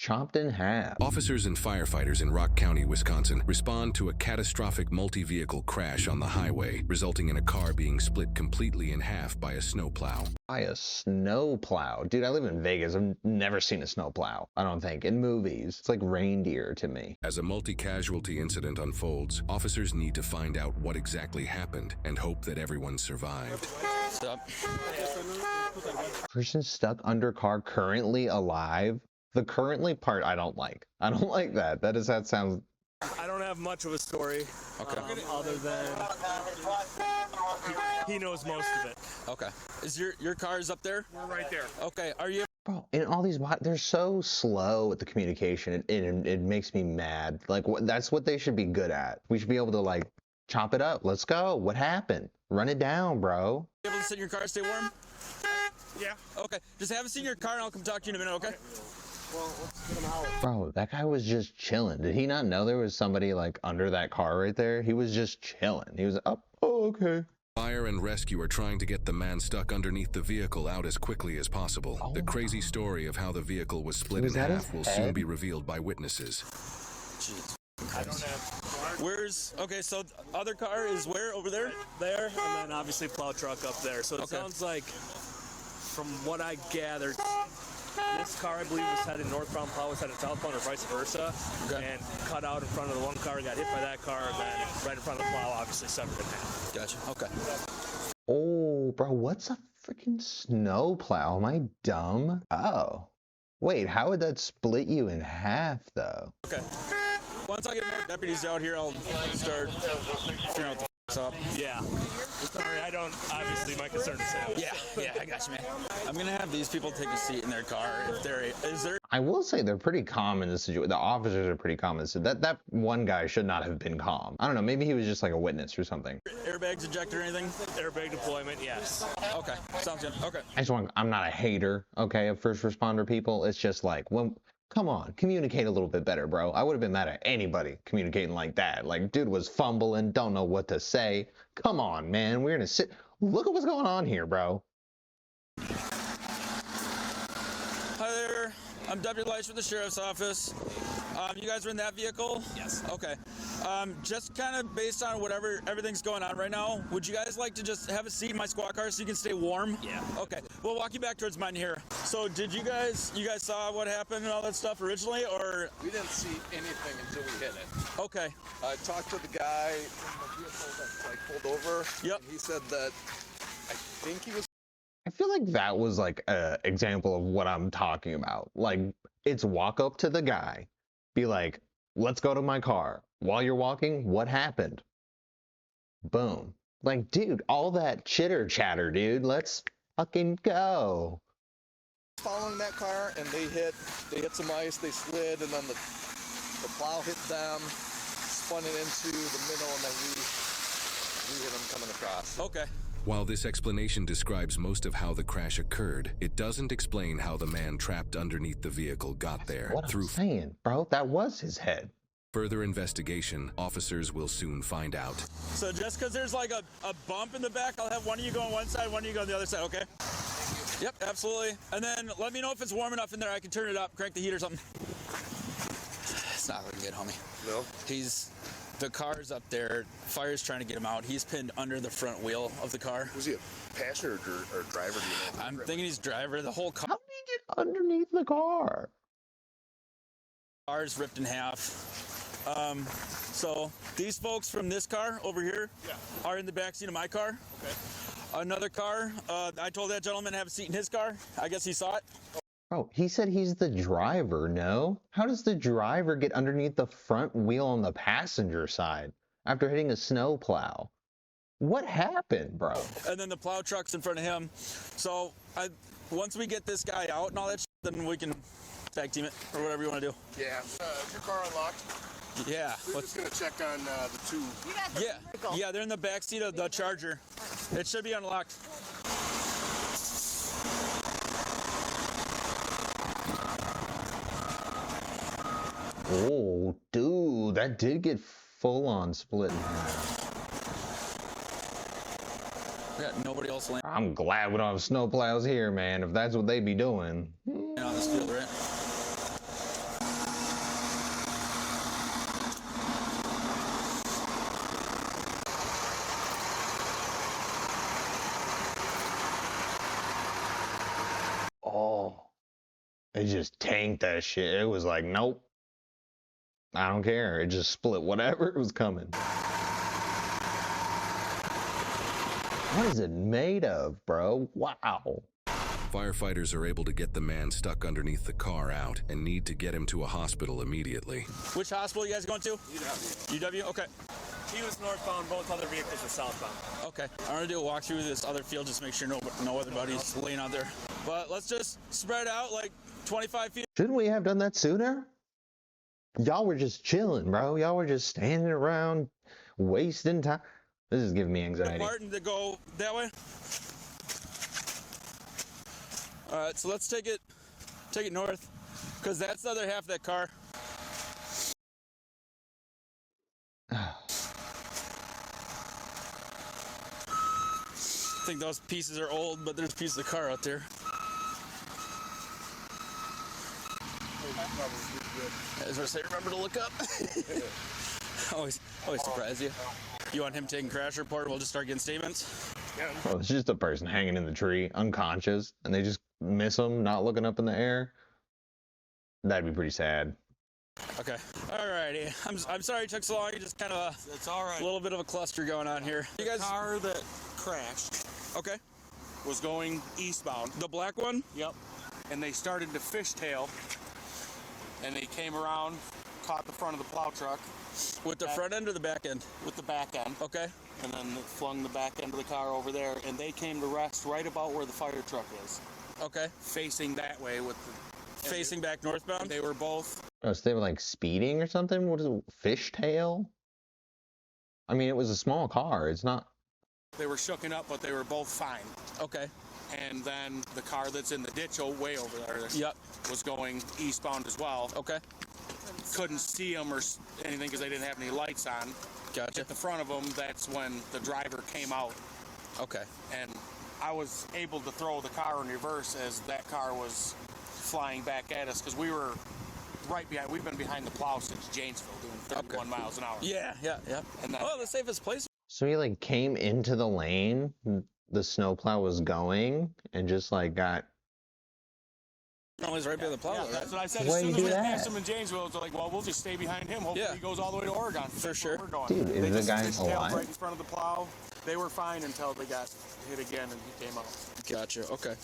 chopped in half. Officers and firefighters in Rock County, Wisconsin, respond to a catastrophic multi-vehicle crash on the highway, resulting in a car being split completely in half by a snowplow. By a snowplow? Dude, I live in Vegas. I've never seen a snowplow, I don't think. In movies, it's like reindeer to me. As a multi-casualty incident unfolds, officers need to find out what exactly happened and hope that everyone survived. Stop. Person stuck under car, currently alive. The currently part I don't like. I don't like that. That sounds... I don't have much of a story. Okay. Other than he knows most of it. Okay. Is your car is up there? We're right there. Okay. Are you? Bro, and all these they're so slow with the communication. It makes me mad. Like, that's what they should be good at. We should be able to, like, chop it up. Let's go. What happened? Run it down, bro. Able to sit in your car, stay warm? Yeah. Okay. Just have a seat in your car and I'll come talk to you in a minute, okay? Well, let's get him out. Bro, that guy was just chilling. Did he not know there was somebody, like, under that car right there? He was just chilling. He was up. Oh, okay. Fire and rescue are trying to get the man stuck underneath the vehicle out as quickly as possible. Oh, the crazy story of how the vehicle was split in half will soon be revealed by witnesses. Jeez. I don't have. Where's, okay, so the other car is where? Over there? There, and then obviously plow truck up there. So it sounds like, from what I gathered, this car, I believe, was headed northbound, plow was headed southbound, or vice versa, and cut out in front of the one car, got hit by that car, and then right in front of the plow, obviously severed in half. Gotcha. Okay. Oh, bro, what's a freaking snowplow? Am I dumb? Oh. Wait, how would that split you in half, though? Okay. Once I get more deputies out here, I'll start figuring out the up. Yeah. Sorry, I don't, obviously my concern is him. Yeah, I got you, man. I'm gonna have these people take a seat in their car. If there is there. I will say they're pretty calm in this situation. The officers are pretty calm. So that one guy should not have been calm. I don't know. Maybe he was just like a witness or something. Airbags ejected or anything? Airbag deployment, yes. Okay, sounds good. Okay. I'm not a hater, okay, of first responder people. It's just like, well, come on, communicate a little bit better, bro. I would have been mad at anybody communicating like that. Like, dude was fumbling, don't know what to say. Come on, man. We're gonna sit. Look at what's going on here, bro. Hi there. I'm Deputy Lights from the Sheriff's Office. You guys are in that vehicle? Yes. Okay. Just kind of based on everything's going on right now, would you guys like to just have a seat in my squad car so you can stay warm? Yeah. Okay. We'll walk you back towards mine here. So did you guys saw what happened and all that stuff originally, or? We didn't see anything until we hit it. Okay. I talked to the guy in the vehicle that like pulled over. Yep. And he said that I think he was. I feel like that was like an example of what I'm talking about. Like, it's walk up to the guy, be like, let's go to my car. While you're walking, what happened? Boom. Like, dude, all that chitter chatter, dude. Let's fucking go. Following that car, and they hit some ice, they slid, and then the plow hit them, spun it into the middle, and then we hit them coming across. Okay. While this explanation describes most of how the crash occurred, it doesn't explain how the man trapped underneath the vehicle got there. What I'm saying, bro, that was his head. Further investigation, officers will soon find out. So just because there's like a bump in the back, I'll have one of you go on one side, one of you go on the other side, okay? Yep, absolutely. And then let me know if it's warm enough in there. I can turn it up, crank the heat or something. It's not looking good, homie. No? The car's up there. Fire's trying to get him out. He's pinned under the front wheel of the car. Was he a passenger or driver? Do you know? I'm thinking he's driver. The whole How did he get underneath the car? car's ripped in half. So these folks from this car over here are in the backseat of my car. Okay. Another car, I told that gentleman to have a seat in his car. I guess he saw it. Bro, he said he's the driver, no? How does the driver get underneath the front wheel on the passenger side after hitting a snowplow? What happened, bro? And then the plow truck's in front of him. So once we get this guy out and all that shit, then we can tag team it or whatever you want to do. Yeah. Is your car unlocked? Yeah. We're just gonna check on the two. Yeah, they're in the back seat of the Charger. It should be unlocked. Oh, dude, that did get full-on split in half. We got nobody else laying I'm glad we don't have snowplows here, man, if that's what they be doing. on this field, right? It just tanked that shit. It was like, nope. I don't care. It just split whatever was coming. What is it made of, bro? Wow. Firefighters are able to get the man stuck underneath the car out and need to get him to a hospital immediately. Which hospital you guys going to? UW. UW? Okay. He was northbound, both other vehicles were southbound. Okay. I'm going to do a walk through this other field, just make sure no other buddies laying out there. But let's just spread out like 25 feet. Shouldn't we have done that sooner? Y'all were just chilling, bro. Y'all were just standing around, wasting time. This is giving me anxiety. Martin to go that way. All right, so let's take it north, because that's the other half of that car. I think those pieces are old, but there's pieces of the car out there. I was gonna say, remember to look up. always surprise you. You want him taking crash report? We'll just start getting statements. Oh, it's just a person hanging in the tree, unconscious, and they just miss him, not looking up in the air. That'd be pretty sad. Okay. Alrighty. I'm sorry it took so long. You just kind of It's all right. a little bit of a cluster going on here. You guys. The car that crashed Okay. was going eastbound. The black one. Yep. And they started to fishtail, and they came around, caught the front of the plow truck With the front end or the back end? with the back end, Okay. and then flung the back end of the car over there, and they came to rest right about where the fire truck is, Okay. facing that way with the. Facing back northbound. They were both. Oh, so they were like speeding or something? What is it? Fishtail? I mean, it was a small car. It's not. They were shooken up, but they were both fine. Okay. And then the car that's in the ditch way over there Yep. was going eastbound as well. Okay. Couldn't see them or anything because they didn't have any lights on. Gotcha. At the front of them, that's when the driver came out, Okay. and I was able to throw the car in reverse as that car was flying back at us because we were right behind. We've been behind the plow since Janesville doing 31 miles an hour. Yeah. And that, The safest place. So he like came into the lane the snowplow was going and just like got. Always right by the plow. yeah, Right? that's what I said. Why As soon you as we do passed that? him in Janesville, it's like, well, we'll just stay behind him. Hopefully Yeah. he goes all the way to Oregon. For That's sure. where we're going. Dude, They is the just guy fishtailed alive? right in front of the plow. They were fine until they got hit again and he came out. Gotcha. Okay.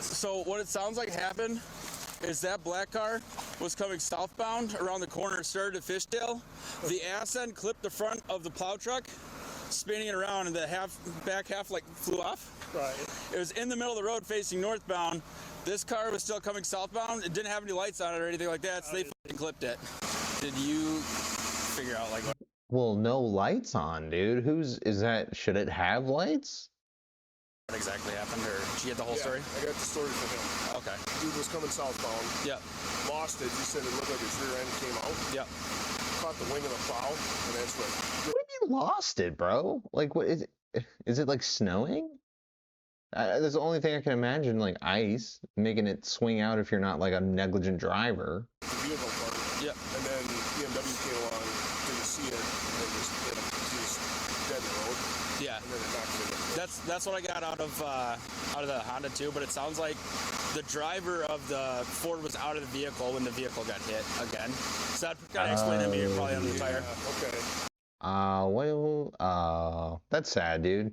So what it sounds like happened is that black car was coming southbound around the corner, started to fishtail. The ass end clipped the front of the plow truck, spinning it around, and the back half like flew off. Right. It was in the middle of the road facing northbound. This car was still coming southbound. It didn't have any lights on it or anything like that, so they fucking clipped it. Did you figure out like what? Well, no lights on, dude. Is that? Should it have lights? What exactly happened, or did you get the whole story? I got the story from him. Okay. Dude was coming southbound, Yep. lost it. He said it looked like his rear end came out, Yep. caught the wing of the plow, and that's what. What do you mean lost it, bro? Like, what is it? Is it like snowing? That's the only thing I can imagine, like ice, making it swing out if you're not like a negligent driver. The vehicle part. Yep. And then BMW came along, didn't see it, and just hit him. He was dead in the road, Yeah. and then it knocked him. That's what I got out of the Honda too, but it sounds like the driver of the Ford was out of the vehicle when the vehicle got hit again. So that kind of explained to me you're probably under the tire. Okay. That's sad, dude.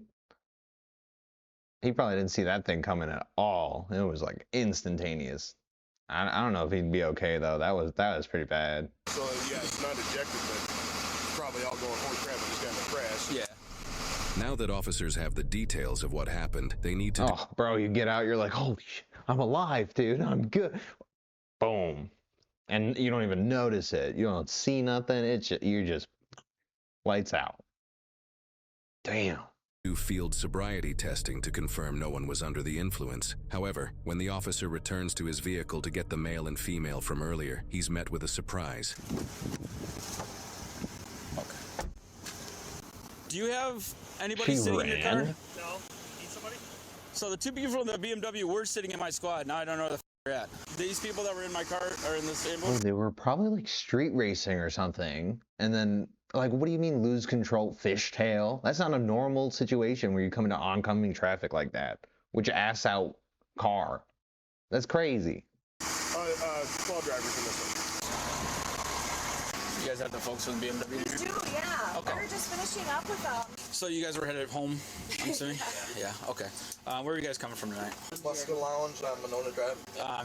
He probably didn't see that thing coming at all. It was like instantaneous. I don't know if he'd be okay though. That was pretty bad. So yeah, it's not ejected, but it's probably all going, holy crap, I just got in a crash. Yeah. Now that officers have the details of what happened, they need to Oh, bro, you get out, you're like, holy shit, I'm alive, dude. I'm good. Boom. And you don't even notice it. You don't see nothing. You're just lights out. Damn. do field sobriety testing to confirm no one was under the influence. However, when the officer returns to his vehicle to get the male and female from earlier, he's met with a surprise. Do you have anybody She sitting in your car? ran? No? Need somebody? So the two people in the BMW were sitting in my squad. Now I don't know where the they're at. These people that were in my car are in this Oh, ambulance? they were probably like street racing or something. And then, like, what do you mean lose control, fishtail? That's not a normal situation where you come into oncoming traffic like that. which ass out car. That's crazy. Plow drivers in this one. You guys have the folks from the BMW? We do, yeah. Okay. We're just finishing up with them. So you guys were headed home, I'm assuming? Yeah, okay. Where are you guys coming from tonight? Buster Lounge on Monona Drive.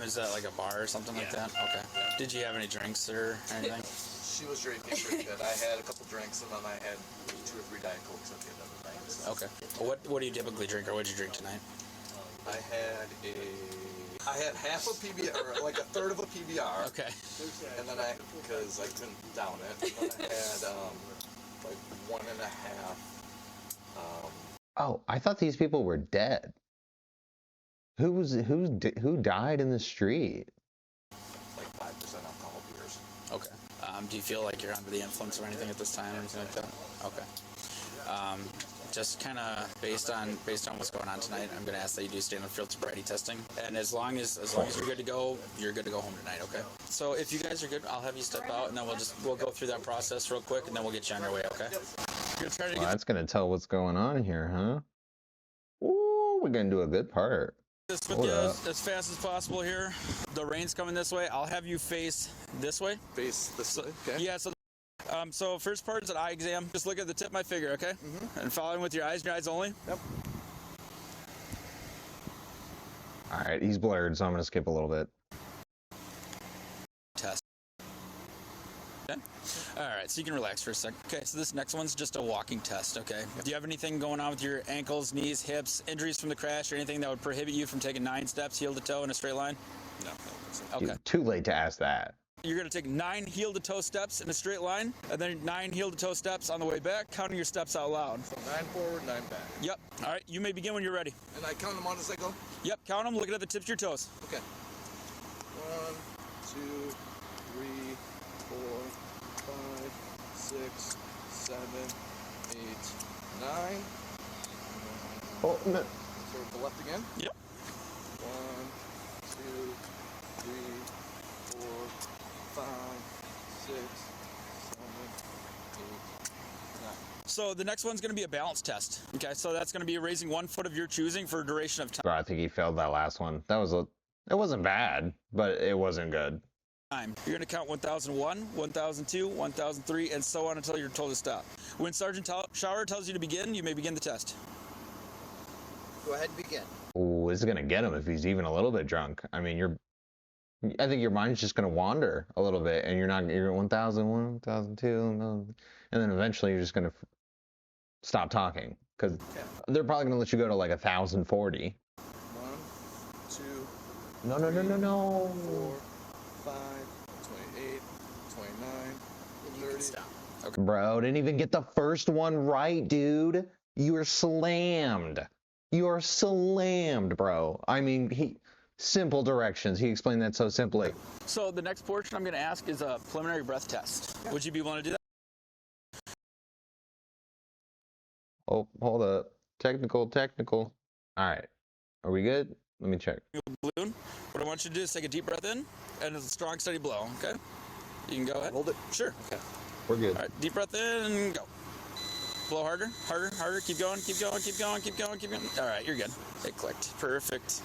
Is that like a bar or something like that? Okay. Did you have any drinks or anything? She was drinking pretty good. I had a couple drinks and then I had 2 or 3 Diet Cokes at the end of the night. So. Okay. What do you typically drink, or what did you drink tonight? I had half a PBR, or like a third of a PBR. Okay. And then because I couldn't down it, and then I had like 1.5. Oh, I thought these people were dead. Who died in the street? Like 5% alcohol beers. Okay. Do you feel like you're under the influence of anything at this time or anything like that? Okay. Just kind of based on what's going on tonight, I'm going to ask that you do standard field sobriety testing, and as long as you're good to go home tonight. Okay. So if you guys are good, I'll have you step out, and then we'll go through that process real quick, and then we'll get you on your way. Okay. You're gonna try to Well, that's gonna tell what's going on here, huh? Ooh, we're gonna do a good part. this with you as fast as possible here. The rain's coming this way. I'll have you face this way. Face this way. Okay. Yeah. So first part is an eye exam. Just look at the tip of my finger, okay? And follow in with your eyes only. Yep. All right, he's blurred, so I'm gonna skip a little bit. Test. Okay. All right, so you can relax for a sec. Okay, so this next one's just a walking test, okay? Do you have anything going on with your ankles, knees, hips, injuries from the crash, or anything that would prohibit you from taking 9 steps heel to toe in a straight line? No. Okay. Dude, too late to ask that. You're going to take 9 heel-to-toe steps in a straight line, and then 9 heel-to-toe steps on the way back, counting your steps out loud. So 9 forward, 9 back. Yep. All right, you may begin when you're ready. And I count them on as I go? Yep, count them, looking at the tips of your toes. Okay. 1, 2, 3, 4, 5, 6, 7, 8, 9. Oh, no. So the left again? Yep. 1, 2, 3, 4, 5, 6, 7, 8, 9. So the next one's going to be a balance test. Okay, so that's going to be raising 1 foot of your choosing for a duration of Bro, I think he failed that last one. It wasn't bad, but it wasn't good. time. You're going to count 1001, 1002, 1003, and so on until you're told to stop. When Sergeant Shower tells you to begin, you may begin the test. Go ahead and begin. Ooh, this is gonna get him if he's even a little bit drunk. I mean, I think your mind's just gonna wander a little bit, and you're 1001, 1002, and then eventually you're just gonna stop talking because they're probably gonna let you go to like 1040. 1, 2, No. 4, 5, 28, 29, 30. Stop. Bro, didn't even get the first one right, dude. You are slammed. You are slammed, bro. I mean, simple directions. He explained that so simply. So the next portion I'm going to ask is a preliminary breath test. Would you be willing to do that? Oh, hold up. Technical. All right. Are we good? Let me check. Balloon. What I want you to do is take a deep breath in and it's a strong, steady blow, okay? You can go ahead. Hold it. Sure. Okay. We're good. All right, deep breath in and go. Blow harder. Keep going. All right, you're good. It clicked. Perfect.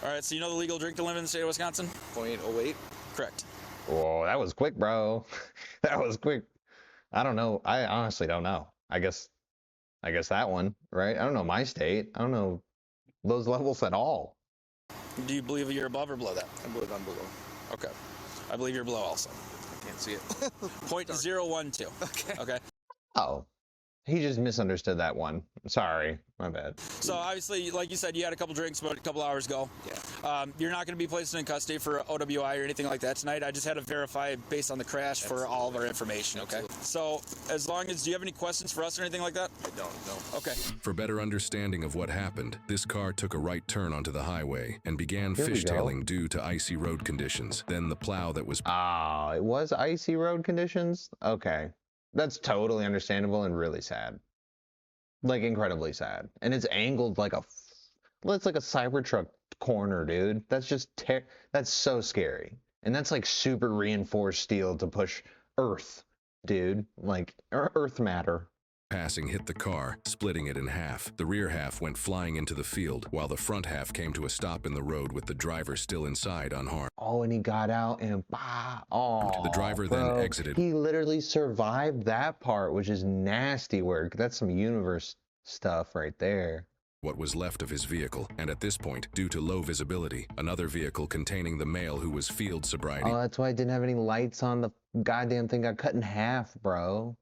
All right, so you know the legal drink limit in the state of Wisconsin? 0.08. Correct. Whoa, that was quick, bro. That was quick. I don't know. I honestly don't know. I guess that one, right? I don't know my state. I don't know those levels at all. Do you believe you're above or below that? I believe I'm below. Okay. I believe you're below also. I can't see it. 0.012. Okay. Oh, he just misunderstood that one. Sorry, my bad. So obviously, like you said, you had a couple drinks about a couple hours ago. Yeah. You're not going to be placed in custody for OWI or anything like that tonight. I just had to verify based on the crash for all of our information, okay? So as long as, do you have any questions for us or anything like that? I don't know. Okay. For better understanding of what happened, this car took a right turn onto the highway and began Here we go. fishtailing due to icy road conditions. Then the plow that was Ah, it was icy road conditions? Okay. That's totally understandable and really sad. Like, incredibly sad. And it's angled like it's like a Cybertruck corner, dude. That's just, that's so scary. And that's like super reinforced steel to push earth, dude. Like, earth matter. passing hit the car, splitting it in half. The rear half went flying into the field, while the front half came to a stop in the road with the driver still inside unharmed. Oh, and he got out and bah! Oh, The driver bro, then exited. He literally survived that part, which is nasty work. That's some universe stuff right there. What was left of his vehicle, and at this point, due to low visibility, another vehicle containing the male who was field sobriety. Oh, that's why it didn't have any lights on. The goddamn thing got cut in half, bro.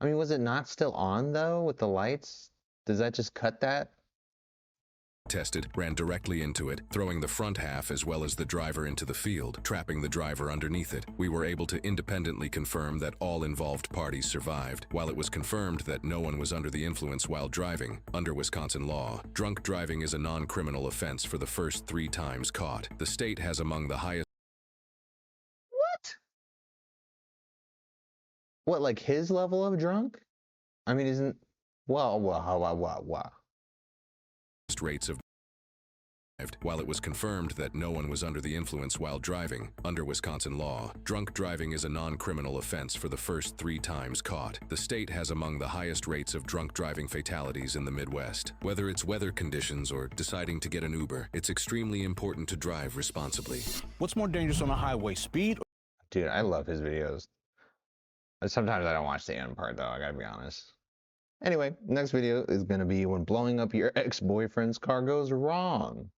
I mean, was it not still on though with the lights? Does that just cut that? Tested, ran directly into it, throwing the front half as well as the driver into the field, trapping the driver underneath it. We were able to independently confirm that all involved parties survived, while it was confirmed that no one was under the influence while driving. Under Wisconsin law, drunk driving is a non-criminal offense for the first 3 times caught. The state has among the highest. What, like his level of drunk? I mean, isn't... Well. Rates of. While it was confirmed that no one was under the influence while driving, under Wisconsin law, drunk driving is a non-criminal offense for the first 3 times caught. The state has among the highest rates of drunk driving fatalities in the Midwest. Whether it's weather conditions or deciding to get an Uber, it's extremely important to drive responsibly. What's more dangerous on a highway, speed? Dude, I love his videos. Sometimes I don't watch the end part though, I gotta be honest. Anyway, next video is gonna be when blowing up your ex-boyfriend's car goes wrong.